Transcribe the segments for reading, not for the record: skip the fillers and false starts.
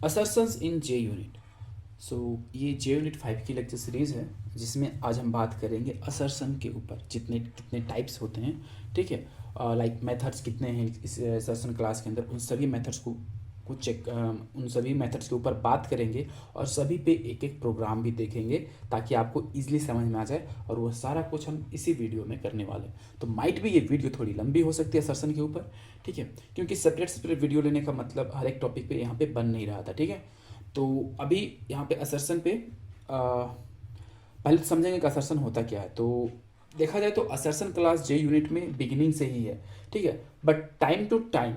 Assertions इन जे unit. सो ये जे unit 5 की lecture series है जिसमें आज हम बात करेंगे असर्शन के ऊपर, जितने कितने टाइप्स होते हैं, ठीक है। लाइक मेथड्स कितने हैं इस असर्शन क्लास के अंदर, उन सभी मेथड्स को चेक उन सभी मेथड्स के ऊपर बात करेंगे और सभी पे एक एक प्रोग्राम भी देखेंगे ताकि आपको इजीली समझ में आ जाए। और वो सारा कुछ हम इसी वीडियो में करने वाले हैं। तो माइट भी ये वीडियो थोड़ी लंबी हो सकती है असर्शन के ऊपर, ठीक है, क्योंकि सेपरेट सेपरेट वीडियो लेने का मतलब हर एक टॉपिक पे यहाँ पे बन नहीं रहा था, ठीक है। तो अभी यहाँ पे असर्शन पे पहले तो समझेंगे कि असर्शन होता क्या है। तो देखा जाए तो असर्शन क्लास जे यूनिट में बिगिनिंग से ही है, ठीक है। But time to time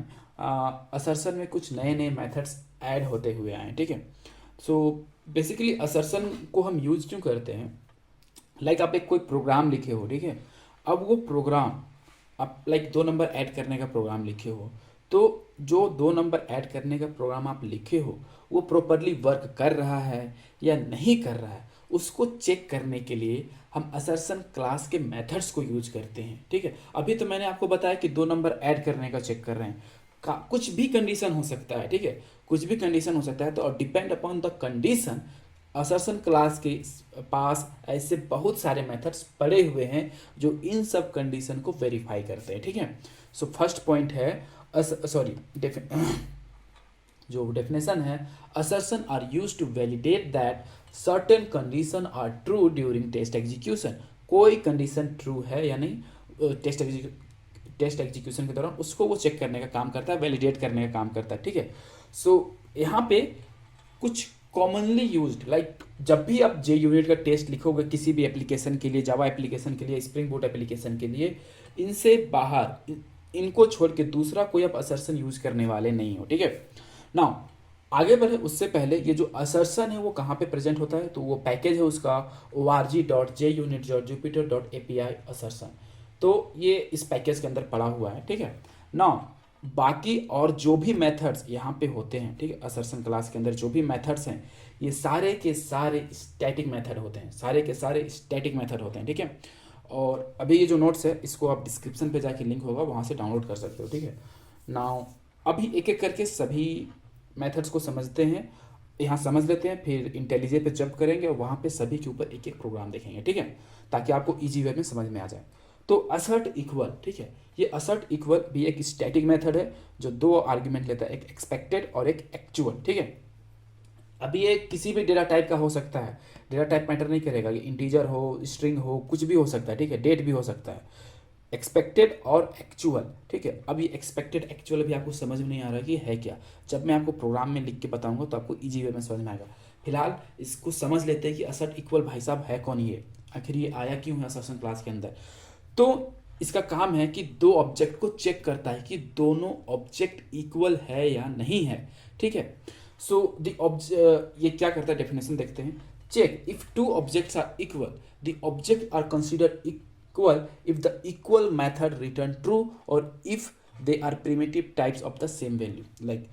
assertion में कुछ नए नए मेथड्स ऐड होते हुए आए हैं, ठीक है। सो बेसिकली असर्शन को हम यूज क्यों करते हैं, लाइक आप एक कोई प्रोग्राम लिखे हो, ठीक है। अब वो प्रोग्राम आप लाइक 2 नंबर ऐड करने का प्रोग्राम लिखे हो, तो जो 2 नंबर ऐड करने का प्रोग्राम आप लिखे हो वो प्रॉपरली वर्क कर रहा है या नहीं कर रहा है, उसको चेक करने के लिए हम असर्शन क्लास के मेथड्स को यूज करते हैं, ठीक है। अभी तो मैंने आपको बताया कि 2 नंबर ऐड करने का चेक कर रहे हैं, कुछ भी कंडीशन हो सकता है, ठीक है। कुछ भी कंडीशन हो सकता है, तो depend upon the condition assertion class के पास ऐसे बहुत सारे मेथड्स पड़े हुए हैं जो इन सब कंडीशन को वेरीफाई करते हैं, ठीक है। सो फर्स्ट पॉइंट है सॉरी जो डेफिनेशन है, assertion are use to validate that certain condition are true during test execution. कोई कंडीशन ट्रू है या नहीं टेस्ट एग्जीक्यूशन के दौरान, उसको वो चेक करने का काम करता है, वैलिडेट करने का काम करता है, ठीक है। सो यहाँ पे कुछ कॉमनली यूज्ड, लाइक जब भी आप जे यूनिट का टेस्ट लिखोगे किसी भी एप्लीकेशन के लिए, जावा एप्लीकेशन के लिए, स्प्रिंग बूट एप्लीकेशन के लिए, इनसे बाहर इनको छोड़ के दूसरा कोई आप असर्शन यूज करने वाले नहीं हो, ठीक है। नाउ आगे बढ़े उससे पहले ये जो असर्शन है वो कहाँ पे प्रेजेंट होता है, तो वो पैकेज है उसका org.junit.jupyter.api असर्शन। तो ये इस पैकेज के अंदर पड़ा हुआ है, ठीक है। नाउ बाकी और जो भी मेथड्स यहाँ पे होते हैं, ठीक है, असर्शन क्लास के अंदर जो भी मेथड्स हैं ये सारे के सारे स्टैटिक मेथड होते हैं, सारे के सारे स्टैटिक मेथड होते हैं, ठीक है। और अभी ये जो नोट्स है इसको आप डिस्क्रिप्शन पे जाके लिंक होगा वहाँ से डाउनलोड कर सकते हो, ठीक है। नाउ अभी एक एक करके सभी मेथड्स को समझते हैं, यहाँ समझ लेते हैं, फिर इंटेलिजे पे जंप करेंगे और वहाँ पे सभी के ऊपर एक एक प्रोग्राम देखेंगे, ठीक है, ताकि आपको इजी वे में समझ में आ जाए। तो असर्ट इक्वल, ठीक है, ये असर्ट इक्वल भी एक स्टैटिक मेथड है जो 2 आर्ग्यूमेंट लेता है, एक एक्सपेक्टेड और एक एक्चुअल, ठीक है। अभी ये किसी भी डेटा टाइप का हो सकता है, डेटा टाइप मैटर नहीं करेगा, ये इंटीजर हो, स्ट्रिंग हो, कुछ भी हो सकता है, ठीक है, डेट भी हो सकता है। एक्सपेक्टेड और एक्चुअल, ठीक है। अब ये एक्सपेक्टेड एक्चुअल भी आपको समझ में नहीं आ रहा कि है क्या, जब मैं आपको प्रोग्राम में लिख के बताऊंगा तो आपको इजी वे में समझ में आएगा। फिलहाल इसको समझ लेते हैं कि असर्ट इक्वल भाई साहब है कौन, ये आखिर ये आया क्यों है असर्शन क्लास के अंदर। तो इसका काम है कि 2 ऑब्जेक्ट को चेक करता है कि दोनों ऑब्जेक्ट इक्वल है या नहीं है, ठीक है। सो ये क्या करता है, डेफिनेशन देखते हैं। Check if 2 objects are equal, the object are considered equal if the equal method return true or if they are primitive types of the same value। like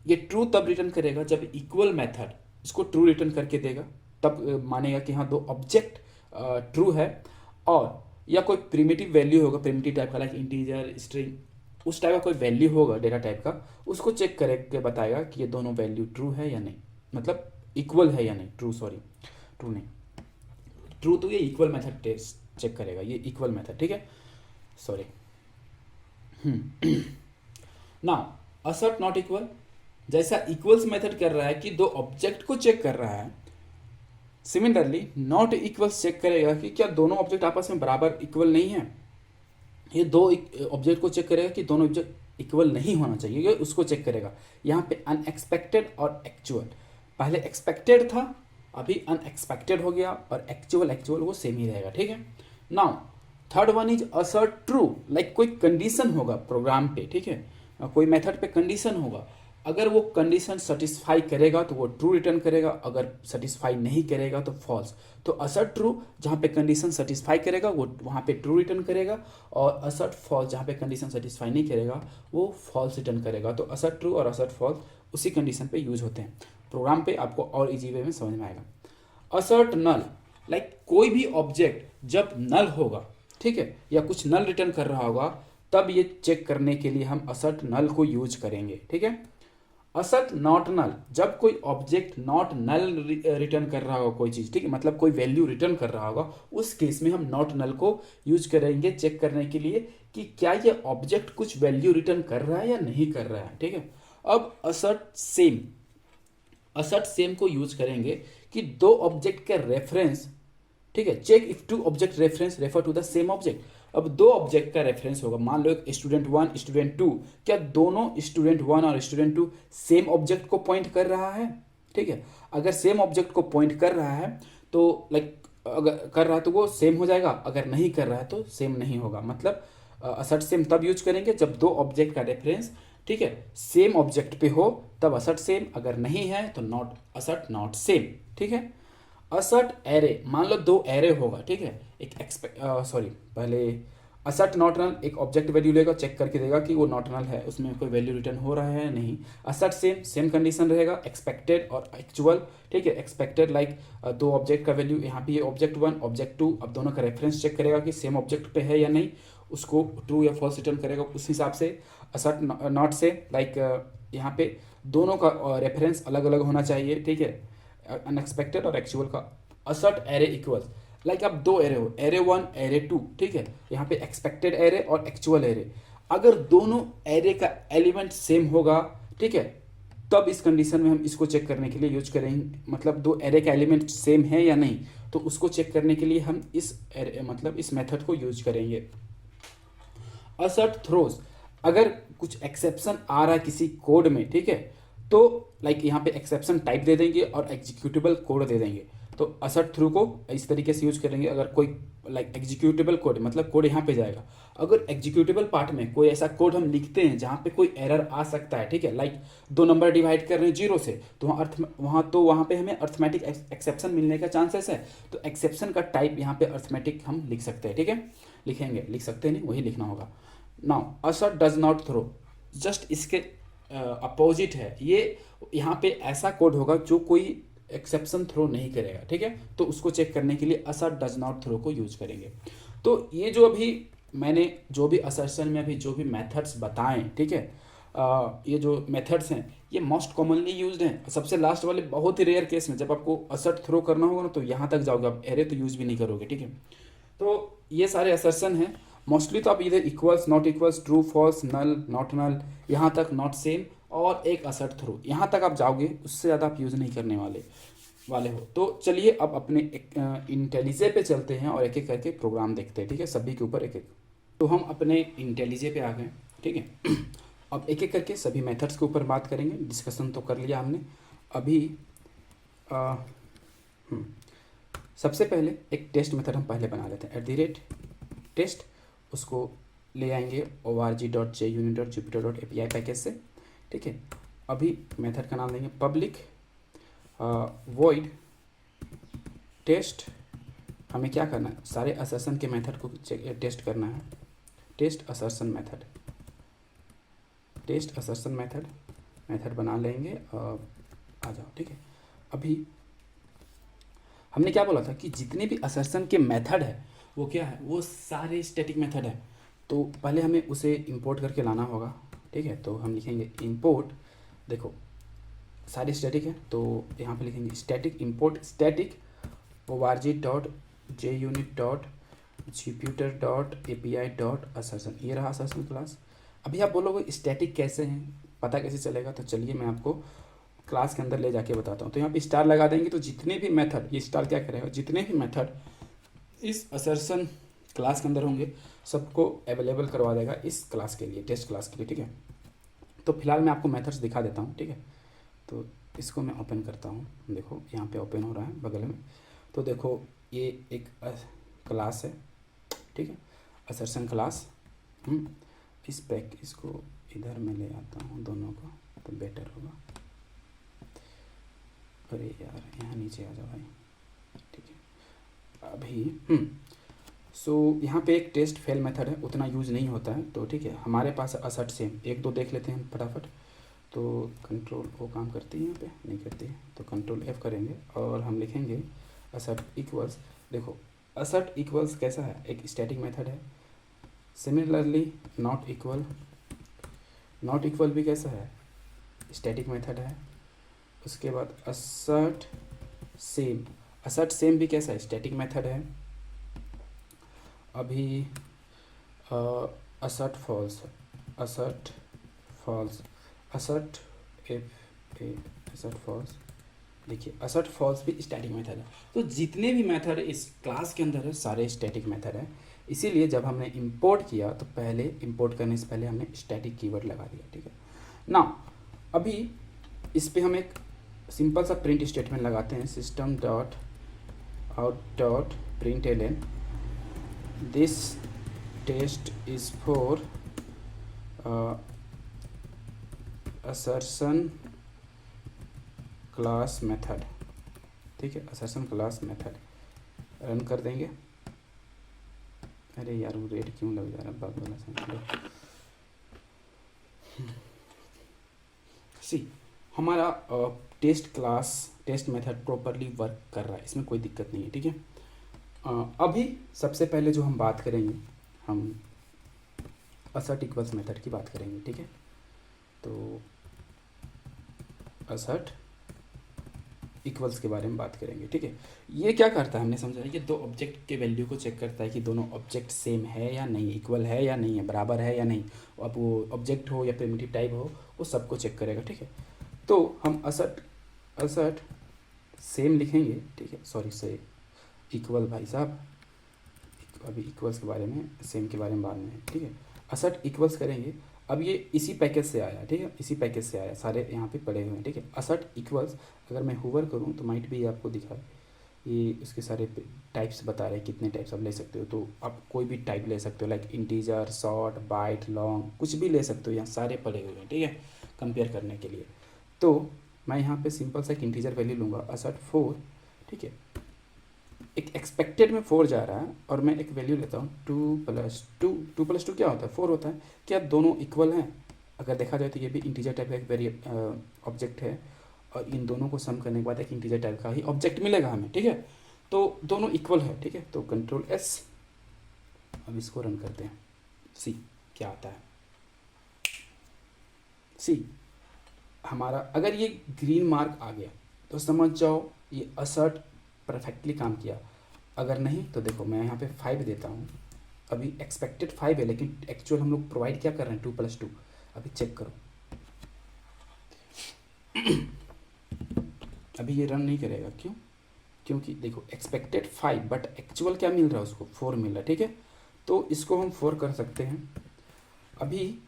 ये ट्रू तब रिटर्न करेगा जब इक्वल मेथड इसको true return करके देगा, तब मानेगा कि हाँ 2 ऑब्जेक्ट ट्रू है। और या कोई प्रिमिटिव वैल्यू होगा, प्रिमिटिव टाइप का, लाइक इंटीजर, स्ट्रिंग, उस टाइप का कोई वैल्यू होगा डेटा टाइप का, उसको चेक करके बताएगा कि ये दोनों वैल्यू ट्रू है या नहीं, मतलब इक्वल है या नहीं, ट्रू नहीं, ट्रू तो ये इक्वल मेथड टेस्ट चेक करेगा, ये इक्वल मेथड, ठीक है, sorry. Now assert not equal, जैसा इक्वल्स मेथड कर रहा है कि 2 ऑब्जेक्ट को चेक कर रहा है, सिमिलरली नॉट इक्वल्स चेक करेगा कि क्या दोनों ऑब्जेक्ट आपस में बराबर इक्वल नहीं है। ये 2 ऑब्जेक्ट को चेक करेगा कि दोनों ऑब्जेक्ट इक्वल नहीं होना चाहिए, ये उसको चेक करेगा। यहाँ पे अनएक्सपेक्टेड और एक्चुअल, पहले एक्सपेक्टेड था अभी अनएक्सपेक्टेड हो गया, और एक्चुअल वो सेम ही रहेगा, ठीक है। Now third one is assert true, like कोई कंडीशन होगा प्रोग्राम पे, ठीक है, कोई मेथड पे कंडीशन होगा, अगर वो कंडीशन सेटिस्फाई करेगा तो वो ट्रू रिटर्न करेगा, अगर सेटिस्फाई नहीं करेगा तो फॉल्स। तो असर्ट ट्रू जहाँ पे कंडीशन सेटिस्फाई करेगा वो वहाँ पे ट्रू रिटर्न करेगा, और असर्ट फॉल्स जहाँ पे कंडीशन सेटिस्फाई नहीं करेगा वो फॉल्स रिटर्न करेगा। तो असर्ट ट्रू और असर्ट फॉल्स उसी कंडीशन पे यूज होते हैं प्रोग्राम पे, आपको और इजी वे में समझ में आएगा। असर्ट नल, लाइक कोई भी ऑब्जेक्ट जब नल होगा, ठीक है, या कुछ नल रिटर्न कर रहा होगा, तब ये चेक करने के लिए हम असर्ट नल को यूज करेंगे, ठीक है। असर्ट नॉट नल, जब कोई ऑब्जेक्ट नॉट नल रिटर्न कर रहा होगा कोई चीज़, ठीक है, मतलब कोई वैल्यू रिटर्न कर रहा होगा, उस केस में हम नॉट नल को यूज करेंगे चेक करने के लिए कि क्या ये ऑब्जेक्ट कुछ वैल्यू रिटर्न कर रहा है या नहीं कर रहा है, ठीक है। अब असर्ट सेम को यूज करेंगे कि दो ऑब्जेक्ट के रेफरेंस, ठीक है, check if two object reference refer to the same object. अब दो ऑब्जेक्ट का रेफरेंस होगा, मान लो एक स्टूडेंट 1 स्टूडेंट 2, क्या दोनों स्टूडेंट 1 और स्टूडेंट 2 सेम ऑब्जेक्ट को पॉइंट कर रहा है, ठीक है। अगर सेम ऑब्जेक्ट को पॉइंट कर रहा है तो लाइक अगर कर रहा है तो वो सेम हो जाएगा, अगर नहीं कर रहा है तो सेम नहीं होगा। मतलब असर्ट सेम तब यूज करेंगे जब दो ऑब्जेक्ट का रेफरेंस, ठीक है, सेम ऑब्जेक्ट पे हो, तब असर्ट सेम, अगर नहीं है तो नॉट असर्ट नॉट सेम, ठीक है। असर्ट एरे, मान लो दो एरे होगा, ठीक है, एक पहले असर्ट नॉट नल, एक ऑब्जेक्ट वैल्यू लेगा, चेक करके देगा कि वो नॉट नल है, उसमें कोई वैल्यू रिटर्न हो रहा है या नहीं। असर्ट सेम, सेम कंडीशन रहेगा, एक्सपेक्टेड और एक्चुअल, ठीक है। एक्सपेक्टेड लाइक दो ऑब्जेक्ट का वैल्यू, यहाँ पे ये ऑब्जेक्ट 1 ऑब्जेक्ट 2, अब दोनों का रेफरेंस चेक करेगा कि सेम ऑब्जेक्ट पे है या नहीं, उसको ट्रू या फॉल्स रिटर्न करेगा उस हिसाब से। असर्ट नॉट से लाइक यहाँ पे दोनों का रेफरेंस अलग अलग होना चाहिए, ठीक है, अनएक्सपेक्टेड और एक्चुअल का। असर्ट एरे इक्वल्स, लाइक अब दो एरे हो, एरे 1 एरे 2, ठीक है, यहाँ पे एक्सपेक्टेड एरे और एक्चुअल एरे, अगर दोनों एरे का एलिमेंट सेम होगा, ठीक है, तब इस कंडीशन में हम इसको चेक करने के लिए यूज करेंगे, मतलब दो एरे का एलिमेंट सेम है या नहीं, तो उसको चेक करने के लिए हम इस एरे मतलब इस मेथड को यूज करेंगे। असर्ट थ्रोज, अगर कुछ एक्सेप्शन आ रहा है किसी कोड में, ठीक है, तो लाइक यहाँ पे एक्सेप्शन टाइप दे देंगे और एग्जीक्यूटेबल कोड दे देंगे, तो असर्ट थ्रू को इस तरीके से यूज करेंगे। अगर कोई लाइक एग्जीक्यूटेबल कोड, मतलब कोड यहाँ पे जाएगा, अगर एग्जीक्यूटेबल पार्ट में कोई ऐसा कोड हम लिखते हैं जहाँ पे कोई एरर आ सकता है, ठीक है, लाइक दो नंबर डिवाइड कर रहे हैं 0 से, तो वहाँ पे हमें अर्थमेटिक एक्सेप्शन मिलने का चांसेस है, तो एक्सेप्शन का टाइप यहाँ पे अर्थमेटिक हम लिख सकते हैं, ठीक है, लिख सकते हैं, नहीं वही लिखना होगा। Now assert does not throw, just इसके अपोजिट है ये, यहाँ पे ऐसा कोड होगा जो कोई एक्सेप्शन थ्रो नहीं करेगा, ठीक है, तो उसको चेक करने के लिए असर्ट डज नॉट थ्रो को यूज करेंगे। तो ये जो अभी मैंने जो भी असर्शन में अभी जो भी मेथड्स बताएं, ठीक है, ये जो मेथड्स हैं ये मोस्ट कॉमनली यूज्ड हैं। सबसे लास्ट वाले बहुत ही रेयर केस में जब आपको असर्ट थ्रो करना होगा ना, तो यहाँ तक जाओगे, आप एरे तो यूज भी नहीं करोगे, ठीक है। तो ये सारे असर्शन हैं, मोस्टली तो आप इधर equals, not equals, true false, null, not null, यहाँ तक नॉट सेम और एक असर्ट थ्रू, यहाँ तक आप जाओगे, उससे ज़्यादा आप यूज़ नहीं करने वाले हो। तो चलिए अब अपने इंटेलिजे पे चलते हैं और एक एक करके प्रोग्राम देखते हैं, ठीक है, सभी के ऊपर एक एक। तो हम अपने इंटेलिजे पे आ गए, ठीक है। अब एक एक करके सभी मेथड्स के ऊपर बात करेंगे, डिस्कशन तो कर लिया हमने अभी। सबसे पहले एक टेस्ट मेथड हम पहले बना लेते हैं, @टेस्ट, उसको ले आएंगे org.junit.jupyter.api पैकेज से, ठीक है। अभी मेथड का नाम देंगे पब्लिक वॉइड टेस्ट। हमें क्या करना है, सारे असर्शन के मेथड को टेस्ट करना है, टेस्ट असर्शन मेथड बना लेंगे, आ जाओ, ठीक है। अभी हमने क्या बोला था कि जितने भी असर्शन के मेथड है वो क्या है, वो सारे स्टैटिक मेथड है, तो पहले हमें उसे इंपोर्ट करके लाना होगा, ठीक है। तो हम लिखेंगे इंपोर्ट, देखो सारे स्टैटिक है, तो यहाँ पे लिखेंगे स्टैटिक इंपोर्ट स्टैटिक org.junit.jupyter.api.assertion, ये रहा असर्शन क्लास। अभी आप बोलोगे स्टैटिक कैसे हैं, पता कैसे चलेगा, तो चलिए मैं आपको क्लास के अंदर ले जाके बताता हूँ। तो यहाँ पे स्टार लगा देंगे, तो जितने भी मेथड, ये स्टार क्या करेगा, जितने भी मेथड इस असर्शन क्लास के अंदर होंगे सबको अवेलेबल करवा देगा इस क्लास के लिए, टेस्ट क्लास के लिए, ठीक है। तो फिलहाल मैं आपको मेथड्स दिखा देता हूँ, ठीक है। तो इसको मैं ओपन करता हूँ, देखो यहाँ पे ओपन हो रहा है बगल में, तो देखो ये एक क्लास है, ठीक है, असर्शन क्लास। इसको इधर मैं ले आता हूँ दोनों को, तो बेटर होगा। अरे यार यहाँ नीचे आ जाओ भाई, ठीक है। अभी सो यहाँ पे एक टेस्ट फेल मेथड है, उतना यूज़ नहीं होता है, तो ठीक है। हमारे पास असर्ट सेम एक दो देख लेते हैं फटाफट। तो कंट्रोल वो काम करती है, यहाँ पे नहीं करती है, तो कंट्रोल F करेंगे और हम लिखेंगे असर्ट इक्वल्स। देखो असर्ट इक्वल्स कैसा है, एक स्टैटिक मेथड है। सिमिलरली नॉट इक्वल भी कैसा है, स्टैटिक मेथड है। उसके बाद असर्ट सेम, असर्ट सेम भी कैसा है, स्टैटिक मेथड है। अभी assert false, assert false, assert if A assert false, देखिए असर्ट फॉल्स भी स्टैटिक मेथड है। तो जितने भी मेथड इस क्लास के अंदर है सारे स्टैटिक मेथड है। इसीलिए जब हमने इंपोर्ट किया तो पहले इंपोर्ट करने से पहले हमने स्टैटिक कीवर्ड लगा दिया, ठीक है ना। अभी इस पे हम एक सिंपल सा प्रिंट स्टेटमेंट लगाते हैं, system dot out dot print L N, this test is for assertion class method, ठीक है, असर्शन क्लास मेथड। रन कर देंगे। अरे यार वो रेड क्यों लग जा रहा है बात वाला सा। सी हमारा test class test method properly work कर रहा है, इसमें कोई दिक्कत नहीं है, ठीक है। अभी सबसे पहले जो हम बात करेंगे, हम असर्ट इक्वल्स मेथड की बात करेंगे, ठीक है। तो असर्ट इक्वल्स के बारे में बात करेंगे, ठीक है। ये क्या करता है हमने समझा, ये दो ऑब्जेक्ट के वैल्यू को चेक करता है कि दोनों ऑब्जेक्ट सेम है या नहीं, इक्वल है या नहीं है, बराबर है या नहीं। अब वो ऑब्जेक्ट हो या प्रिमिटिव टाइप हो, वो सबको चेक करेगा, ठीक है। तो हम असर्ट असर्ट सेम लिखेंगे, ठीक है, सॉरी से इक्वल भाई साहब, अभी इक्वल्स के बारे में, सेम के बारे में बाद में, ठीक है। असर्ट इक्वल्स करेंगे। अब ये इसी पैकेज से आया, ठीक है, इसी पैकेज से आया, सारे यहाँ पे पड़े हुए हैं, ठीक है। असर्ट इक्वल्स अगर मैं होवर करूँ तो माइट भी आपको दिखा, ये उसके सारे टाइप्स बता रहे हैं, कितने टाइप्स आप ले सकते हो। तो आप कोई भी टाइप ले सकते हो, like integer, short, byte, long, कुछ भी ले सकते हो, यहाँ सारे पड़े हुए हैं, ठीक है, कंपेयर करने के लिए। तो मैं यहाँ पे सिंपल सा एक इंटीजर वैल्यू लूँगा, असर्ट 4, ठीक है। एक एक्सपेक्टेड में 4 जा रहा है और मैं एक वैल्यू लेता हूँ 2+2 क्या होता है, 4 होता है। क्या दोनों इक्वल हैं? अगर देखा जाए तो ये भी इंटीजर टाइप का एक वेरी ऑब्जेक्ट है, और इन दोनों को सम करने के बाद एक इंटीजर टाइप का ही ऑब्जेक्ट मिलेगा हमें, ठीक है। तो दोनों इक्वल है, ठीक है। तो कंट्रोल एस, अब इसको रन करते हैं, सी क्या आता है। सी हमारा अगर ये ग्रीन मार्क आ गया तो समझ जाओ ये असर्ट परफेक्टली काम किया। अगर नहीं तो देखो मैं यहाँ पे 5 देता हूँ। अभी एक्सपेक्टेड 5 है लेकिन एक्चुअल हम लोग प्रोवाइड क्या कर रहे हैं, 2+2। अभी चेक करो, अभी ये रन नहीं करेगा, क्यों? क्योंकि देखो एक्सपेक्टेड 5 बट एक्चुअल क्या मिल रहा है उसको, 4 मिल रहा है, ठीक है। तो इसको हम 4 कर सकते हैं। अभी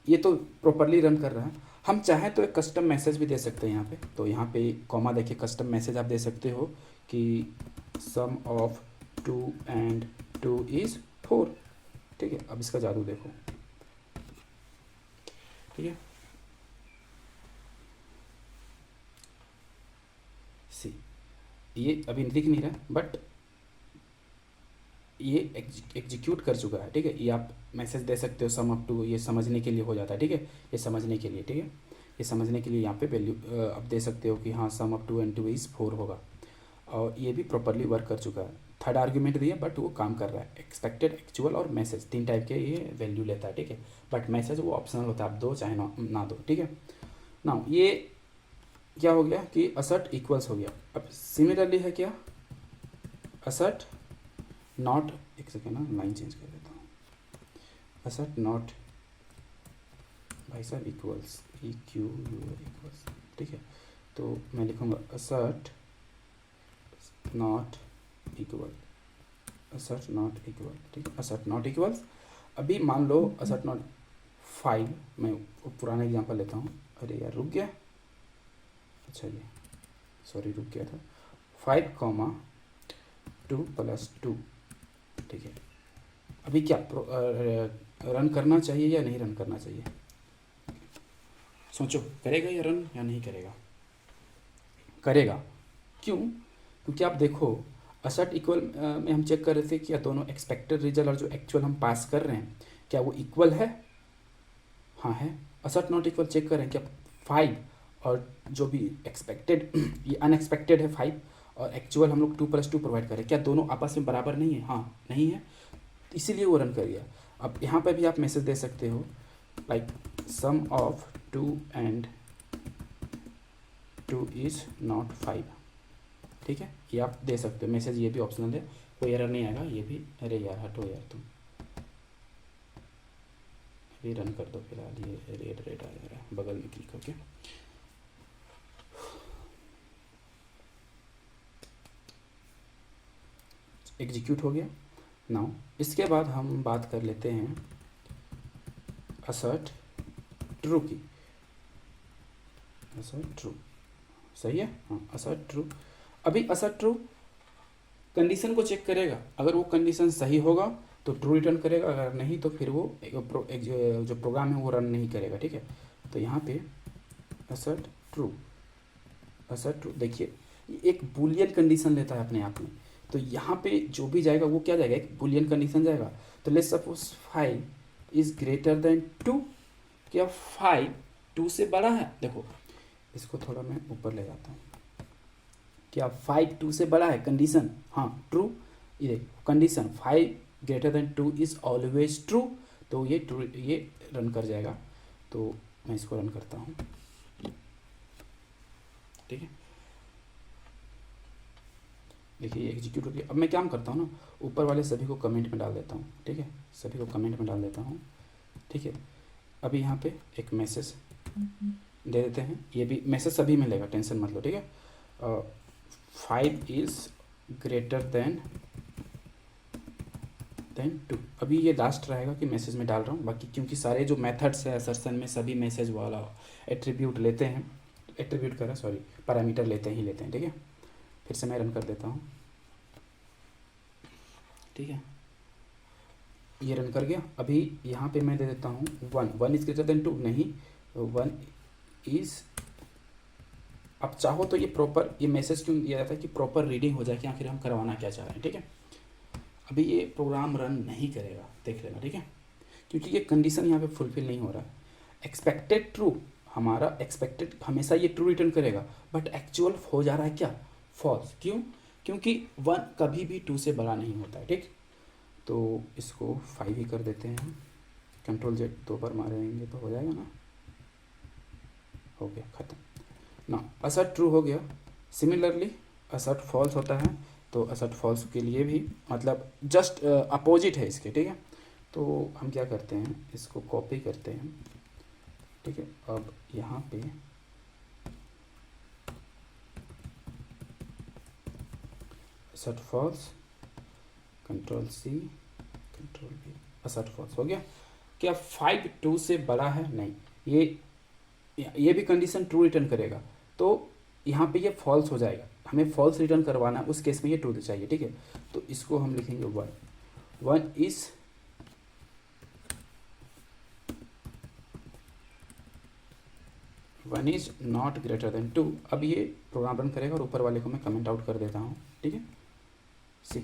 ये तो प्रॉपरली रन कर रहा है। हम चाहें तो एक कस्टम मैसेज भी दे सकते हैं यहाँ पे। तो यहाँ पे कॉमा देखिए, कस्टम मैसेज आप दे सकते हो कि सम ऑफ 2 and 2 is 4, ठीक है। अब इसका जादू देखो, ठीक है। सी ये अभी दिख नहीं रहा बट ये एग्जीक्यूट कर चुका है, ठीक है। ये आप मैसेज दे सकते हो सम अप टू, ये समझने के लिए हो जाता है, ठीक है। ये समझने के लिए, ठीक है, ये समझने के लिए यहाँ पे वैल्यू आप दे सकते हो कि हाँ sum up two and 2 is 4 होगा। और ये भी प्रॉपरली वर्क कर चुका है। थर्ड आर्ग्यूमेंट दिया बट वो काम कर रहा है। एक्सपेक्टेड, एक्चुअल और मैसेज 3 टाइप के ये वैल्यू लेता है, ठीक है। बट मैसेज वो ऑप्शनल होता है, आप दो चाहे ना दो, ठीक है ना। ये क्या हो गया कि असर्ट इक्वल्स हो गया। अब सिमिलरली है क्या, असर्ट नॉट, एक सेकेंड ना लाइन चेंज कर देता हूँ, असर्ट नॉट भाई साहब इक्वल्स, EQ इक्वल्स, ठीक है। तो मैं लिखूँगा assert not equal, assert not equal, ठीक है, असर्ट नॉट इक्वल्स। अभी मान लो असर्ट नॉट 5, मैं पुराना एग्जांपल लेता हूँ। अरे यार रुक गया, अच्छा ये सॉरी रुक गया था। 5,2+2, ठीक है। अभी क्या रन करना चाहिए या नहीं रन करना चाहिए, सोचो, करेगा या रन या नहीं करेगा? करेगा। क्यों? क्योंकि आप देखो असर्ट इक्वल में हम चेक कर रहे थे कि दोनों एक्सपेक्टेड रिजल्ट और जो एक्चुअल हम पास कर रहे हैं क्या वो इक्वल है, हाँ है। असर्ट नॉट इक्वल चेक कर रहे हैं क्या 5 और जो भी एक्सपेक्टेड ये अनएक्सपेक्टेड है 5 और एक्चुअल हम लोग 2+2 प्रोवाइड करें, क्या दोनों आपस में बराबर नहीं है, हाँ नहीं है, इसीलिए वो रन कर दिया। अब यहाँ पर भी आप मैसेज दे सकते हो like sum of 2 and 2 is not 5। ठीक है, ये आप दे सकते हो मैसेज, ये भी ऑप्शनल है, कोई एरर नहीं आएगा ये भी। अरे यार हटो यार तुम, अभी रन कर दो फिलहाल, ये रेड रेड आ जा रहा है बगल में क्लिक करके। एग्जीक्यूट हो गया। नाउ इसके बाद हम बात कर लेते हैं असर्ट ट्रू की। असर्ट ट्रू सही है, हाँ असर्ट ट्रू। अभी असर्ट ट्रू कंडीशन को चेक करेगा, अगर वो कंडीशन सही होगा तो ट्रू रिटर्न करेगा, अगर नहीं तो फिर वो जो प्रोग्राम है वो रन नहीं करेगा। ठीक है, तो यहाँ पे असर्ट ट्रू, असर्ट ट्रू देखिए एक बुलियन कंडीशन लेता है अपने आप में, तो यहाँ पे जो भी जाएगा वो क्या जाएगा, एक बुलियन कंडीशन जाएगा। तो let's suppose 5 is greater than 2, क्या 5 2 से बड़ा है। देखो इसको थोड़ा मैं ऊपर ले जाता हूँ, क्या 5 2 से बड़ा है, कंडीशन हाँ ट्रू। ये condition 5 greater than 2 is always true, तो ये ट्रू, ये रन कर जाएगा। तो मैं इसको रन करता हूँ। ठीक है, देखिए ये एग्जीक्यूट हो गया। अब मैं क्या करता हूँ ना, ऊपर वाले सभी को कमेंट में डाल देता हूँ। ठीक है, सभी को कमेंट में डाल देता हूँ। ठीक है, अभी यहाँ पे एक मैसेज दे देते हैं, ये भी मैसेज सभी मिलेगा, टेंशन मत लो। ठीक है, 5 इज ग्रेटर देन 2। अभी ये लास्ट रहेगा कि मैसेज में डाल रहा हूँ, बाकी क्योंकि सारे जो मेथड्स है असर्शन में सभी मैसेज वाला एट्रीब्यूट लेते हैं, एट्रीब्यूट कर रहा सॉरी पैरामीटर लेते ही लेते हैं। ठीक है, फिर से मैं रन कर देता हूँ। ठीक है, ये रन कर गया। अभी यहाँ पे मैं दे देता हूँ 1 इज ग्रेटर देन 2, नहीं 1 इज, आप चाहो तो ये प्रॉपर, ये मैसेज क्यों दिया जाता है कि प्रॉपर रीडिंग हो जाए कि आखिर हम करवाना क्या चाह रहे हैं। ठीक है, अभी ये प्रोग्राम रन नहीं करेगा, देख लेना। ठीक है, क्योंकि ये कंडीशन यहाँ पे फुलफिल नहीं हो रहा है। एक्सपेक्टेड ट्रू, हमारा एक्सपेक्टेड हमेशा ये ट्रू रिटर्न करेगा, बट एक्चुअल हो जा रहा है क्या, फॉल्स। क्यों, क्योंकि 1 कभी भी 2 से बड़ा नहीं होता है। ठीक, तो इसको 5 ही कर देते हैं, कंट्रोल Z 2 बार मारेंगे तो हो जाएगा ना, हो गया ख़त्म ना। असर्ट ट्रू हो गया। सिमिलरली असर्ट फॉल्स होता है, तो असर्ट फॉल्स के लिए भी मतलब जस्ट अपोजिट है इसके। ठीक है, तो हम क्या करते हैं, इसको कॉपी करते हैं। ठीक है, अब यहाँ पे assert false, control C control V, assert false हो गया। क्या 5 2 से बड़ा है, नहीं, ये भी कंडीशन ट्रू रिटर्न करेगा, तो यहाँ पे ये फॉल्स हो जाएगा, हमें फॉल्स रिटर्न करवाना है, उस केस में ये ट्रू चाहिए। ठीक है, तो इसको हम लिखेंगे 1 इज नॉट ग्रेटर देन 2। अब ये प्रोग्राम रन करेगा और ऊपर वाले को मैं कमेंट आउट कर देता हूँ। ठीक है, सी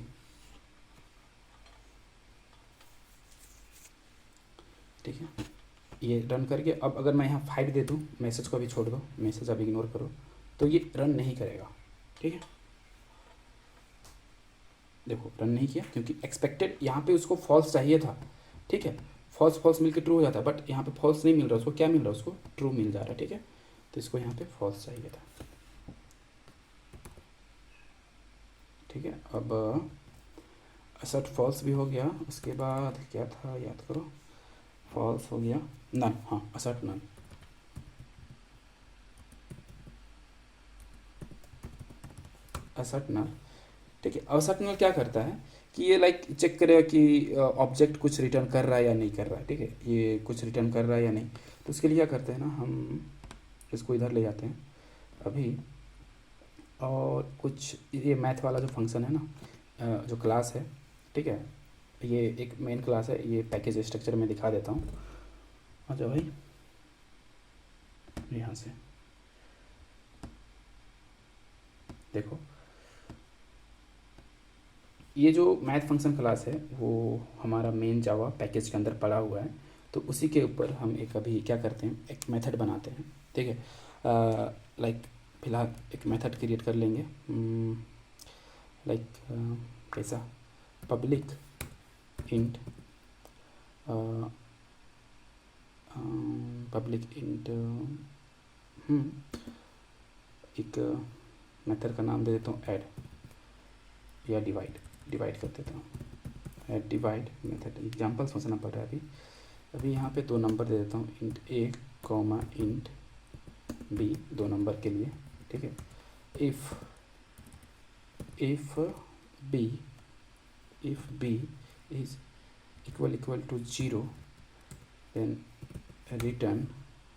ठीक है, ये रन करके अब अगर मैं यहाँ 5 दे दूँ, मैसेज को भी छोड़ दो, मैसेज अब इग्नोर करो, तो ये रन नहीं करेगा। ठीक है, देखो रन नहीं किया क्योंकि एक्सपेक्टेड यहाँ पे उसको फॉल्स चाहिए था। ठीक है, फॉल्स फॉल्स मिलकर ट्रू हो जाता है, बट यहाँ पे फॉल्स नहीं मिल रहा, उसको क्या मिल रहा है, उसको ट्रू मिल जा रहा है। ठीक है, तो इसको यहाँ पे फॉल्स चाहिए था। ठीक है, अब असर्ट फॉल्स भी हो गया, उसके बाद क्या था याद करो, फॉल्स हो गया नन, हाँ असर्ट नन। असर्ट नल, ठीक है, असर्ट नल क्या करता है कि ये लाइक चेक करेगा कि ऑब्जेक्ट कुछ रिटर्न कर रहा है या नहीं कर रहा है। ठीक है, ये कुछ रिटर्न कर रहा है या नहीं, तो उसके लिए क्या करते हैं ना, हम इसको इधर ले जाते हैं अभी, और कुछ ये मैथ वाला जो फंक्शन है ना, जो क्लास है। ठीक है, ये एक मेन क्लास है, ये पैकेज स्ट्रक्चर में दिखा देता हूँ। आ जाओ भाई यहाँ से, देखो ये जो मैथ फंक्शन क्लास है वो हमारा मेन जावा पैकेज के अंदर पड़ा हुआ है, तो उसी के ऊपर हम एक अभी क्या करते हैं, एक मेथड बनाते हैं। ठीक है, लाइक फिलहाल एक मेथड क्रिएट कर लेंगे, लाइक कैसा, पब्लिक इंट, पब्लिक इंट एक मेथड का नाम दे देता हूँ ऐड या डिवाइड कर देता हूँ, ऐड डिवाइड मेथड। एग्जाम्पल सोचना पड़ रहा है अभी यहाँ पे 2 नंबर दे देता हूँ, int a comma int b, 2 number के लिए, ठीक है। If b is equal to 0 then return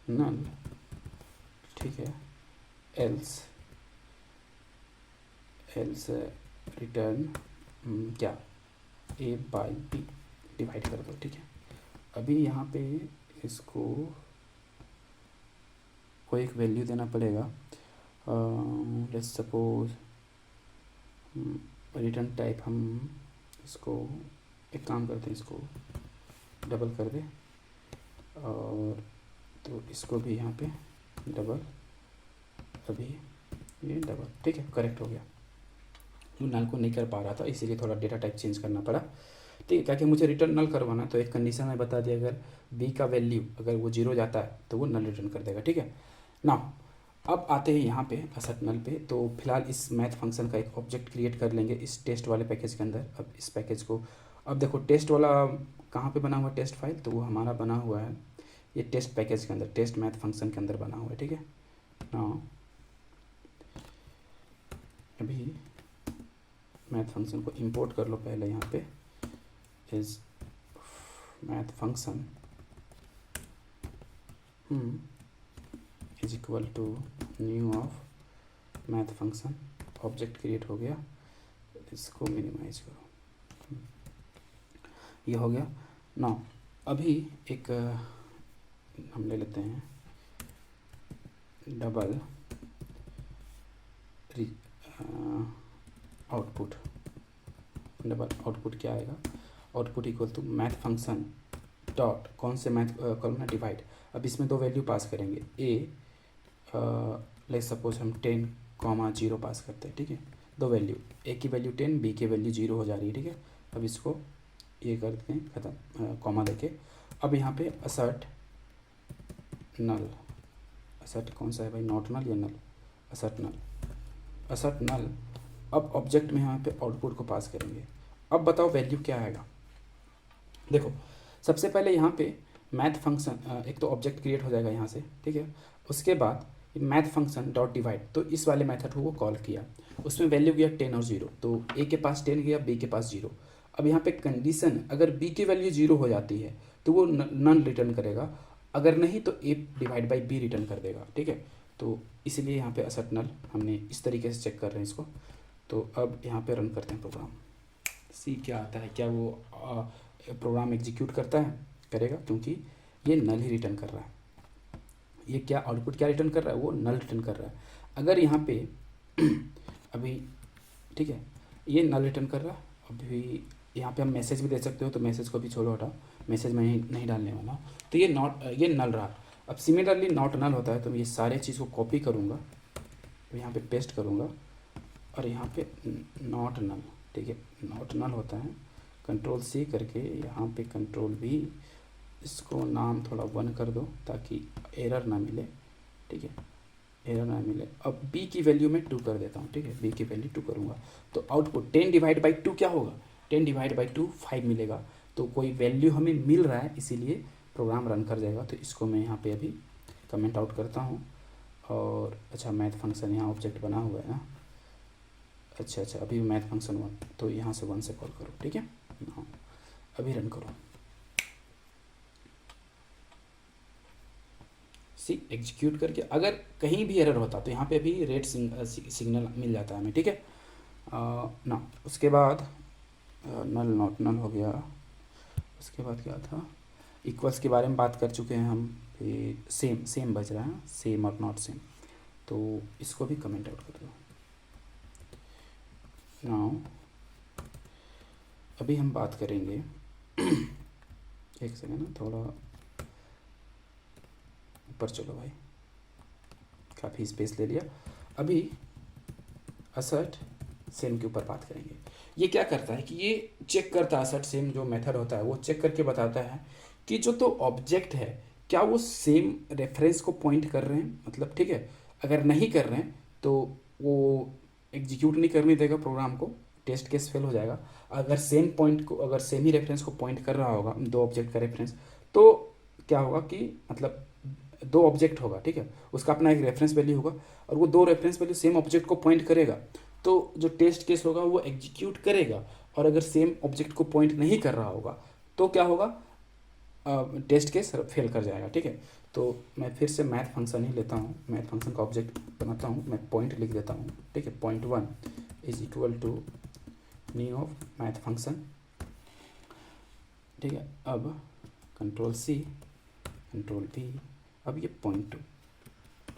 null, ठीक है। एल्स रिटर्न क्या, ए बाई बी, डिवाइड कर दो, ठीक है। अभी यहाँ पे इसको कोई एक वैल्यू देना पड़ेगा, लेट्स सपोज रिटर्न टाइप हम इसको एक काम करते हैं, इसको डबल कर दे, और तो इसको भी यहाँ पे डबल, अभी ये डबल, ठीक है, करेक्ट हो गया। नल को नहीं कर पा रहा था इसीलिए थोड़ा डेटा टाइप चेंज करना पड़ा, ठीक है। क्या कि मुझे रिटर्न नल करवाना, तो एक कंडीशन में बता दिया, अगर बी का वैल्यू अगर वो 0 जाता है तो वो नल रिटर्न कर देगा, ठीक है ना। अब आते हैं यहाँ पे असट नल पे। तो फिलहाल इस मैथ फंक्शन का एक ऑब्जेक्ट क्रिएट कर लेंगे इस टेस्ट वाले पैकेज के अंदर। अब इस पैकेज को, अब देखो टेस्ट वाला कहाँ पे बना हुआ है, टेस्ट फाइल, तो वो हमारा बना हुआ है ये टेस्ट पैकेज के अंदर, टेस्ट मैथ फंक्शन के अंदर बना हुआ है, ठीक है ना। अभी मैथ फंक्शन को इंपोर्ट कर लो पहले, यहाँ पे is math function is equal to new of math function, object create हो गया, इसको मिनिमाइज करो, ये हो गया ना। अभी एक हम ले लेते हैं डबल आउटपुट, डबल आउटपुट क्या आएगा, output equal to math function dot, कौन से मैथ कॉलम ना, डिवाइड। अब इसमें 2 वैल्यू पास करेंगे, ए लेट्स सपोज हम 10,0 पास करते हैं, ठीक है। 2 वैल्यू, ए की वैल्यू 10, बी की वैल्यू 0 हो जा रही है, ठीक है। अब इसको ये करते हैं ख़त्म, कॉमा देके। अब यहाँ पे असर्ट नल, असर्ट कौन सा है भाई, नॉट नल या नल, असर्ट नल। अब ऑब्जेक्ट में यहाँ पे आउटपुट को पास करेंगे। अब बताओ वैल्यू क्या आएगा। देखो सबसे पहले यहाँ पे मैथ फंक्शन, एक तो ऑब्जेक्ट क्रिएट हो जाएगा यहाँ से, ठीक है। उसके बाद मैथ फंक्शन डॉट डिवाइड, तो इस वाले मेथड को कॉल किया, उसमें वैल्यू गया 10 और 0, तो ए के पास 10 गया, बी के पास 0। अब यहाँ पे कंडीशन, अगर बी की वैल्यू 0 हो जाती है तो वो नन रिटर्न करेगा, अगर नहीं तो ए डिवाइड बाई बी रिटर्न कर देगा, ठीक है। तो इसलिए यहाँ पे असट नल हमने इस तरीके से चेक कर रहे हैं इसको। तो अब यहाँ पे रन करते हैं प्रोग्राम, सी क्या आता है, क्या वो प्रोग्राम एग्जीक्यूट करता है, करेगा, क्योंकि ये नल ही रिटर्न कर रहा है। ये क्या आउटपुट क्या रिटर्न कर रहा है, वो नल रिटर्न कर रहा है। अगर यहाँ पे अभी, ठीक है, ये नल रिटर्न कर रहा है। अभी यहाँ पे हम मैसेज भी दे सकते हो, तो मैसेज को भी छोड़ो, हटाओ, मैसेज में नहीं डालने वाला। तो ये नल रहा। अब सिमिलरली नॉट नल होता है, तो मैं ये सारे चीज़ को कॉपी करूँगा, तो यहाँ पे पेस्ट करूँगा, और यहाँ पे नॉट नल, ठीक है, नॉट नल होता है, कंट्रोल C करके यहाँ पे कंट्रोल V, इसको नाम थोड़ा 1 कर दो ताकि एरर ना मिले, ठीक है, एरर ना मिले। अब B की वैल्यू में 2 कर देता हूँ, ठीक है, B की वैल्यू 2 करूँगा, तो आउटपुट 10 डिवाइड बाई 2 क्या होगा, 10 डिवाइड बाई 2 5 मिलेगा। तो कोई वैल्यू हमें मिल रहा है, इसीलिए प्रोग्राम रन कर जाएगा। तो इसको मैं यहाँ पे अभी कमेंट आउट करता हूँ। और अच्छा, मैथ फंक्शन यहाँ ऑब्जेक्ट बना हुआ है ना, अच्छा, अभी मैथ फंक्शन 1, तो यहाँ से 1 से कॉल करो, ठीक है। हाँ, अभी रन करो, सी एग्जीक्यूट करके अगर कहीं भी एरर होता तो यहाँ पे भी रेड सिग्नल मिल जाता है हमें, ठीक है ना। उसके बाद नल नॉट नल हो गया। उसके बाद क्या था, इक्वल्स के बारे में बात कर चुके हैं हम, फिर सेम बच रहा है, सेम और नॉट सेम, तो इसको भी कमेंट आउट कर दो। नाउ अभी हम बात करेंगे एक सेकेंड ना, थोड़ा ऊपर चलो भाई, काफ़ी स्पेस ले लिया। अभी असर्ट सेम के ऊपर बात करेंगे। ये क्या करता है कि ये चेक करता है, असर्ट सेम जो मेथड होता है वो चेक करके बताता है कि जो तो ऑब्जेक्ट है क्या वो सेम रेफरेंस को पॉइंट कर रहे हैं, मतलब, ठीक है। अगर नहीं कर रहे हैं तो वो एग्जीक्यूट नहीं करने देगा प्रोग्राम को, टेस्ट केस फेल हो जाएगा। अगर सेम पॉइंट को, अगर सेम ही रेफरेंस को पॉइंट कर रहा होगा, दो ऑब्जेक्ट का रेफरेंस, तो क्या होगा कि मतलब दो ऑब्जेक्ट होगा, ठीक है, उसका अपना एक रेफरेंस वैल्यू होगा और वो दो रेफरेंस वैल्यू सेम ऑब्जेक्ट को पॉइंट करेगा, तो जो टेस्ट केस होगा वो एग्जीक्यूट करेगा। और अगर सेम ऑब्जेक्ट को पॉइंट नहीं कर रहा होगा तो क्या होगा, टेस्ट केस फेल कर जाएगा, ठीक है। तो मैं फिर से मैथ फंक्शन ही लेता हूँ, मैथ फंक्शन का ऑब्जेक्ट बनाता हूँ, मैं पॉइंट लिख देता हूँ, ठीक है। Point 1 is equal to new of math function, ठीक है। अब कंट्रोल सी, कंट्रोल वी, अब ये पॉइंट 2।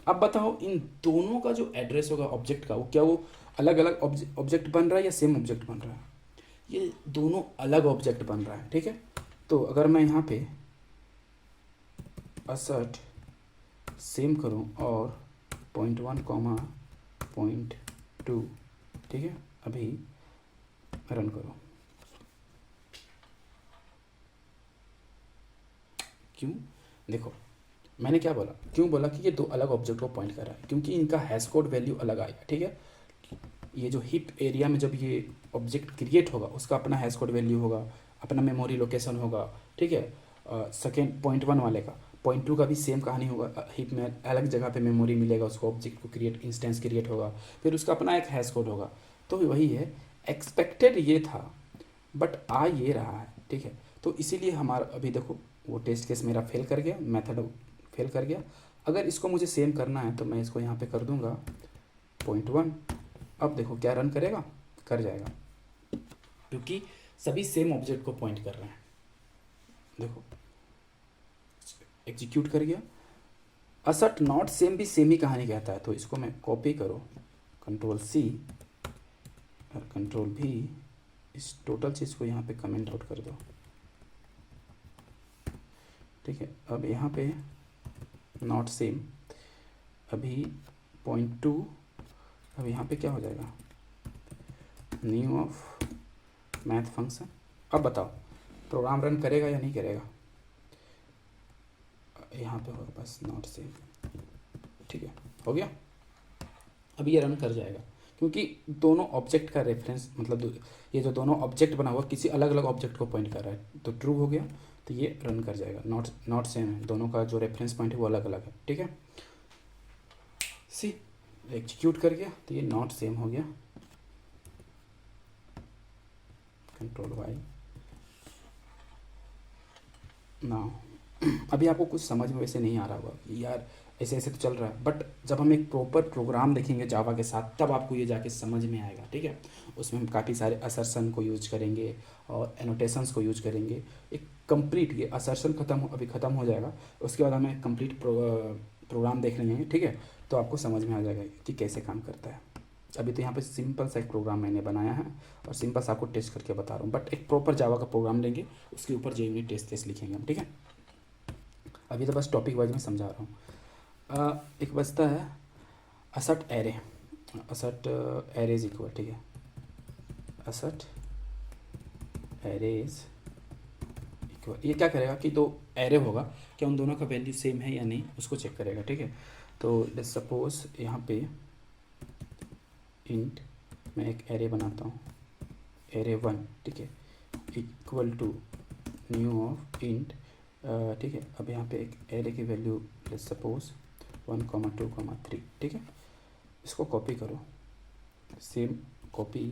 अब बताओ इन दोनों का जो एड्रेस होगा ऑब्जेक्ट का, वो क्या वो अलग अलग ऑब्जेक्ट बन रहा है या सेम ऑब्जेक्ट बन रहा है? ये दोनों अलग ऑब्जेक्ट बन रहा है, ठीक है। तो अगर मैं यहाँ पे असर्ट सेम करूँ और पॉइंट 1 कॉमा पॉइंट 2, ठीक है, अभी रन करो। क्यों? देखो मैंने क्या बोला, क्यों बोला कि ये दो अलग ऑब्जेक्ट को पॉइंट कर रहा है, क्योंकि इनका हैश कोड वैल्यू अलग आएगा, ठीक है। ये जो हिप एरिया में जब ये ऑब्जेक्ट क्रिएट होगा उसका अपना हैश कोड वैल्यू होगा, अपना मेमोरी लोकेशन होगा, ठीक है। सेकेंड पॉइंट 1 वाले का, पॉइंट 2 का भी सेम कहानी होगा, हिप में अलग जगह पे मेमोरी मिलेगा उसको, ऑब्जेक्ट को क्रिएट, इंस्टेंस क्रिएट होगा, फिर उसका अपना एक हैश कोड होगा। तो वही है, एक्सपेक्टेड ये था बट आ ये रहा है, ठीक है। तो इसीलिए हमारा अभी देखो वो टेस्ट केस मेरा फेल कर गया, मेथड फेल कर गया। अगर इसको मुझे सेम करना है तो मैं इसको यहाँ पे कर दूंगा पॉइंट 1। अब देखो क्या रन करेगा, कर जाएगा, क्योंकि सभी सेम ऑब्जेक्ट को पॉइंट कर रहे हैं। देखो एग्जीक्यूट कर गया। असर्ट नॉट सेम भी सेम ही कहानी कहता है, तो इसको मैं कॉपी करो, कंट्रोल सी और कंट्रोल भी, इस टोटल चीज़ को यहाँ पे कमेंट आउट कर दो, ठीक है। अब यहाँ पे नॉट सेम, अभी पॉइंट 2, अब यहाँ पे क्या हो जाएगा, न्यू ऑफ मैथ फंक्शन। अब बताओ प्रोग्राम रन करेगा या नहीं करेगा? यहाँ पे होगा बस नॉट सेम, ठीक है, हो गया। अब ये रन कर जाएगा क्योंकि दोनों ऑब्जेक्ट का रेफरेंस, मतलब ये जो दोनों ऑब्जेक्ट बना हुआ किसी अलग अलग ऑब्जेक्ट को पॉइंट कर रहा है, तो ट्रू हो गया, तो ये रन कर जाएगा। नॉट सेम है, दोनों का जो रेफरेंस पॉइंट है वो अलग अलग है, ठीक है। सी एग्जीक्यूट कर गया तो ये नॉट सेम हो गया, कंट्रोल वाई। ना अभी आपको कुछ समझ में वैसे नहीं आ रहा होगा यार, ऐसे ऐसे तो चल रहा है, बट जब हम एक प्रॉपर प्रोग्राम देखेंगे जावा के साथ तब आपको ये जाके समझ में आएगा, ठीक है। उसमें हम काफ़ी सारे असर्सन को यूज करेंगे और एनोटेशंस को यूज करेंगे। एक कंप्लीट, ये असर्सन अभी ख़त्म हो जाएगा, उसके बाद हमें कंप्लीट प्रोग्राम देख लेंगे, ठीक है। तो आपको समझ में आ जाएगा कि कैसे काम करता है। अभी तो यहाँ पे सिंपल सा एक प्रोग्राम मैंने बनाया है और सिंपल सा आपको टेस्ट करके बता रहा हूँ, बट एक प्रॉपर जावा का प्रोग्राम लेंगे, उसके ऊपर जो टेस्ट लिखेंगे हम, ठीक है। अभी तो बस टॉपिक वाइज में समझा रहा हूँ। एक बचता है assert array, assert arrays equal, ठीक है, असर्ट एरेज इक्वल। ये क्या करेगा कि दो एरे होगा, क्या उन दोनों का वैल्यू सेम है या नहीं उसको चेक करेगा, ठीक है। तो लेट्स सपोज यहाँ पे इंट, मैं एक एरे बनाता हूँ, एरे 1, ठीक है, equal to new of int, ठीक है। अब यहाँ पे एक एरे की वैल्यू लेट्स सपोज 1, 2, 3, ठीक है। इसको कॉपी करो, सेम कॉपी,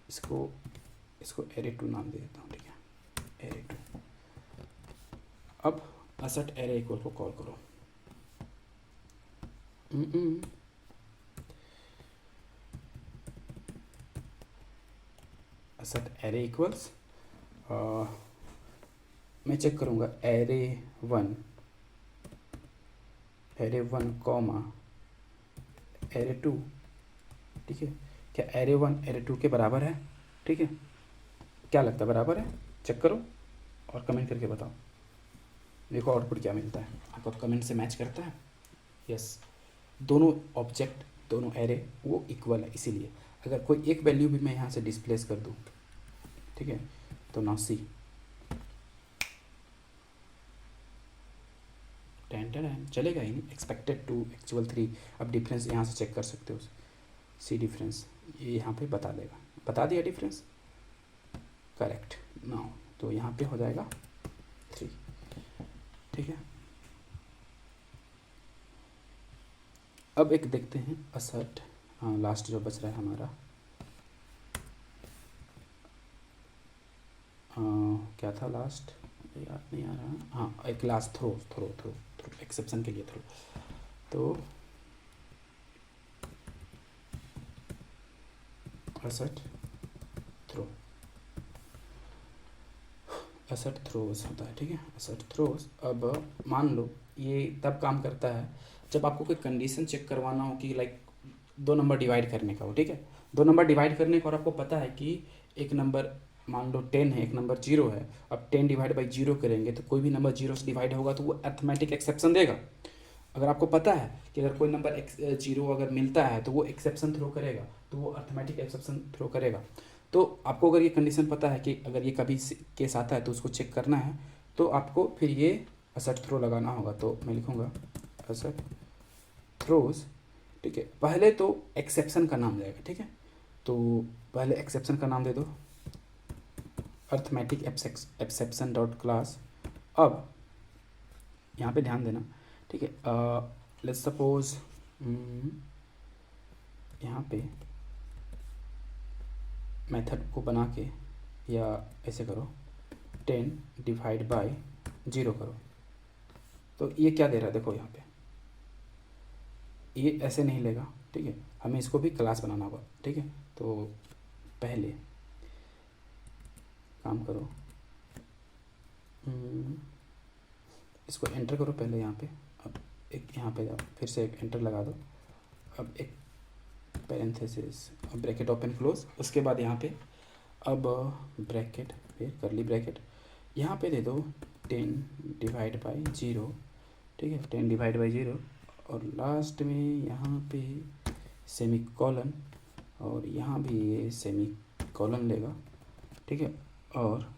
इसको एरे 2 नाम दे देता हूँ, ठीक है, एरे 2। अब असर्ट एरे इक्वल को कॉल करो, असर्ट एरे इक्वल्स, मैं चेक करूँगा एरे 1 कॉमा एरे 2, ठीक है। क्या एरे 1 एरे 2 के बराबर है? ठीक है, क्या लगता है बराबर है? चेक करो और कमेंट करके बताओ, देखो आउटपुट क्या मिलता है, आपका कमेंट से मैच करता है? यस, दोनों ऑब्जेक्ट, दोनों एरे वो इक्वल है, इसीलिए अगर कोई एक वैल्यू भी मैं यहाँ से डिस्प्लेस कर दूँ, ठीक है, तो नाउ सी, टेन टेन चलेगा ही नहीं, एक्सपेक्टेड टू एक्चुअल 3। अब डिफरेंस यहाँ से चेक कर सकते हो, सी डिफरेंस ये यहाँ पे बता देगा, बता दिया डिफरेंस, करेक्ट नाउ। तो यहाँ पे हो जाएगा 3, ठीक है। अब एक देखते हैं असर्ट, हाँ लास्ट जो बच रहा है हमारा, क्या था लास्ट, याद नहीं आ रहा। हाँ एक last throw throw throw throw exception के लिए थ्रो। तो असर्ट थ्रो, असर्ट थ्रोज होता है, ठीक है, असर्ट थ्रोज। अब मान लो ये तब काम करता है जब आपको कोई कंडीशन चेक करवाना हो कि लाइक 2 नंबर डिवाइड करने का हो, ठीक है, 2 नंबर डिवाइड करने का, और आपको पता है कि एक नंबर मान लो 10 है, एक नंबर 0 है। अब 10 डिवाइड बाई 0 करेंगे तो कोई भी नंबर 0 से डिवाइड होगा तो वो अर्थमेटिक एक्सेप्शन देगा। अगर आपको पता है कि अगर कोई नंबर 0 अगर मिलता है तो वो एक्सेप्शन थ्रो करेगा, तो वो अर्थमेटिक एक्सेप्शन थ्रो करेगा। तो आपको अगर ये कंडीशन पता है कि अगर ये कभी केस आता है तो उसको चेक करना है, तो आपको फिर ये असर्ट थ्रो लगाना होगा। तो मैं लिखूँगा असर्ट थ्रोज, ठीक है। पहले तो एक्सेप्शन का नाम जाएगा, ठीक है, तो पहले एक्सेप्शन का नाम दे दो, अर्थमेटिक एक्सेप्शन डॉट क्लास। अब यहाँ पे ध्यान देना, ठीक है, लेट्स सपोज यहाँ पे मेथड को बना के, या ऐसे करो 10 डिवाइड बाय 0 करो, तो ये क्या दे रहा है देखो यहाँ पे, ये ऐसे नहीं लेगा, ठीक है, हमें इसको भी क्लास बनाना होगा, ठीक है। तो पहले काम करो, इसको एंटर करो पहले यहाँ पे, अब एक यहाँ पे जाओ, फिर से एक एंटर लगा दो, अब एक पैरेंथेसिस, अब ब्रैकेट ओपन क्लोज, उसके बाद यहाँ पे अब ब्रैकेट फिर करली ब्रैकेट, यहाँ पे दे दो 10 डिवाइड बाई 0, ठीक है, 10 डिवाइड बाई 0, और लास्ट में यहाँ पे सेमी कॉलन, और यहाँ भी ये सेमी कॉलन लेगा, ठीक है, और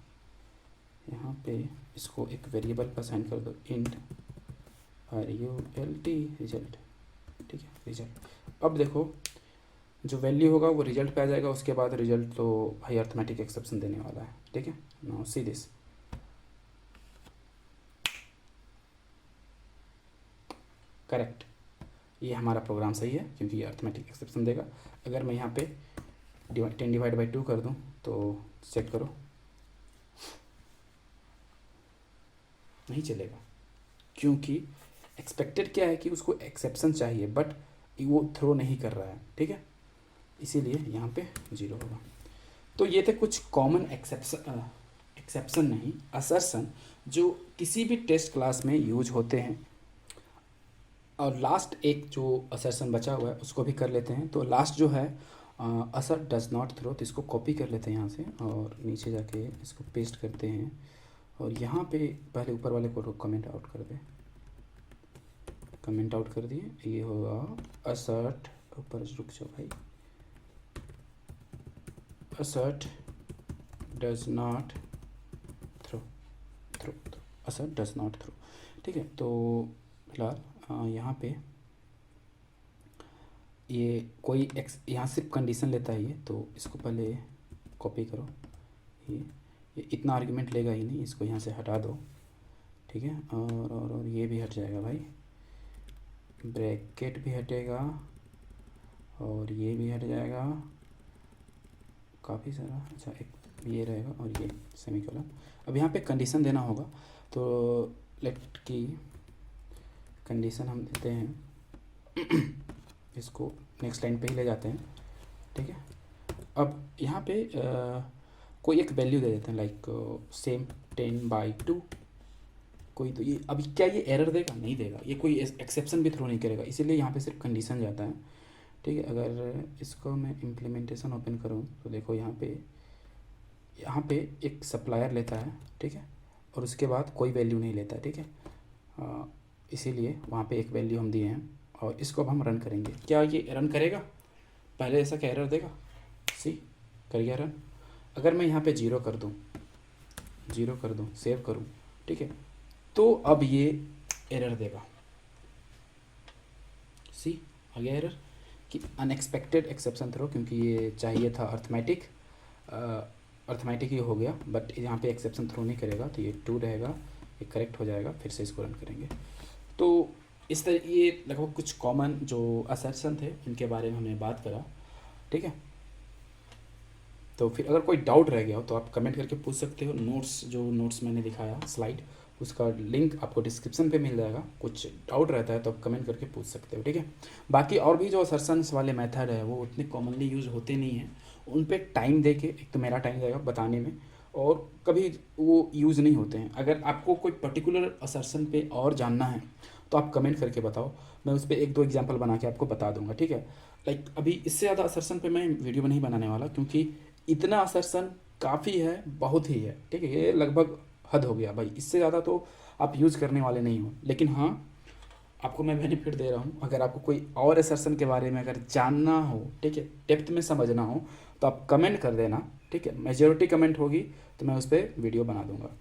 यहाँ पे इसको एक वेरिएबल पर असाइन कर दो, इंट RULT रिजल्ट, ठीक है, रिजल्ट। अब देखो जो वैल्यू होगा वो रिजल्ट पे आ जाएगा, उसके बाद रिजल्ट तो भाई अर्थमेटिक एक्सेप्शन देने वाला है, ठीक है। नाउ सी दिस, करेक्ट, ये हमारा प्रोग्राम सही है क्योंकि ये अर्थमेटिक एक्सेप्शन देगा। अगर मैं यहाँ पे 10 डिवाइड बाई 2 कर दूँ तो चेक करो, नहीं चलेगा, क्योंकि एक्सपेक्टेड क्या है कि उसको एक्सेप्शन चाहिए, बट वो थ्रो नहीं कर रहा है, ठीक है, इसीलिए यहाँ पे 0 होगा। तो ये थे कुछ कॉमन एक्सेप्शन नहीं, असर्शन, जो किसी भी टेस्ट क्लास में यूज होते हैं। और लास्ट एक जो असर्शन बचा हुआ है उसको भी कर लेते हैं। तो लास्ट जो है असर डज नॉट थ्रो, तो इसको कॉपी कर लेते हैं यहाँ से और नीचे जाके इसको पेस्ट करते हैं, और यहाँ पे पहले ऊपर वाले को कमेंट आउट कर दे, कमेंट आउट कर दिए, ये होगा असर्ट, ऊपर रुक जाओ भाई, assert does not throw, throw assert does not throw, ठीक है। तो फिलहाल यहाँ पे ये कोई यहाँ सिर्फ कंडीशन लेता है ये, तो इसको पहले कॉपी करो, ये इतना आर्गुमेंट लेगा ही नहीं, इसको यहाँ से हटा दो, ठीक है, और ये भी हट जाएगा भाई, ब्रैकेट भी हटेगा और ये भी हट जाएगा, काफ़ी सारा, अच्छा एक ये रहेगा और ये सेमीकोलन। अब यहाँ पे कंडीशन देना होगा, तो लेट की कंडीशन हम देते हैं इसको नेक्स्ट लाइन पे ही ले जाते हैं, ठीक है। अब यहाँ पे कोई एक वैल्यू दे देते हैं, लाइक सेम 10/2 कोई, तो ये अभी क्या ये एरर देगा? नहीं देगा, ये कोई एक्सेप्शन भी थ्रो नहीं करेगा, इसीलिए यहाँ पे सिर्फ कंडीशन जाता है, ठीक है। अगर इसको मैं इम्प्लीमेंटेशन ओपन करूँ तो देखो यहाँ पे एक सप्लायर लेता है, ठीक है, और उसके बाद कोई वैल्यू नहीं लेता है, ठीक है, इसीलिए वहाँ पे एक वैल्यू हम दिए हैं, और इसको अब हम रन करेंगे। क्या ये रन करेगा? पहले ऐसा क्या एरर देगा? सी कर गया रन। अगर मैं यहाँ पे 0 कर दूँ, सेव करूँ, ठीक है, तो अब ये एरर देगा, सी आगे एरर कि अनएक्सपेक्टेड एक्सेप्शन थ्रो, क्योंकि ये चाहिए था अर्थमेटिक, अर्थमेटिक ही हो गया, बट यहाँ पे एक्सेप्शन थ्रो नहीं करेगा, तो ये 2 रहेगा, ये करेक्ट हो जाएगा, फिर से इसको रन करेंगे। तो इस तरह ये लगभग कुछ कॉमन जो असर्शन थे इनके बारे में हमने बात करा, ठीक है। तो फिर अगर कोई डाउट रह गया हो तो आप कमेंट करके पूछ सकते हो। नोट्स, जो नोट्स मैंने दिखाया स्लाइड, उसका लिंक आपको डिस्क्रिप्शन पे मिल जाएगा। कुछ डाउट रहता है तो आप कमेंट करके पूछ सकते हो, ठीक है। बाकी और भी जो असर्शंस वाले मेथड है वो उतने कॉमनली यूज़ होते नहीं हैं, उन पे टाइम दे के, एक तो मेरा टाइम जाएगा बताने में, और कभी वो यूज़ नहीं होते हैं। अगर आपको कोई पर्टिकुलर असर्शन पे और जानना है तो आप कमेंट करके बताओ, मैं उस पर 1-2 एग्जाम्पल बना के आपको बता दूंगा, ठीक है। लाइक अभी इससे ज़्यादा असर्शन पे मैं वीडियो नहीं बनाने वाला, क्योंकि इतना असर्शन काफ़ी है, बहुत ही है, ठीक है। ये लगभग हद हो गया भाई, इससे ज़्यादा तो आप यूज़ करने वाले नहीं हो। लेकिन हाँ, आपको मैं बेनिफिट दे रहा हूँ, अगर आपको कोई और असर्शन के बारे में अगर जानना हो, ठीक है, डेप्थ में समझना हो, तो आप कमेंट कर देना, ठीक है। मेजॉरिटी कमेंट होगी तो मैं उस पर वीडियो बना दूंगा।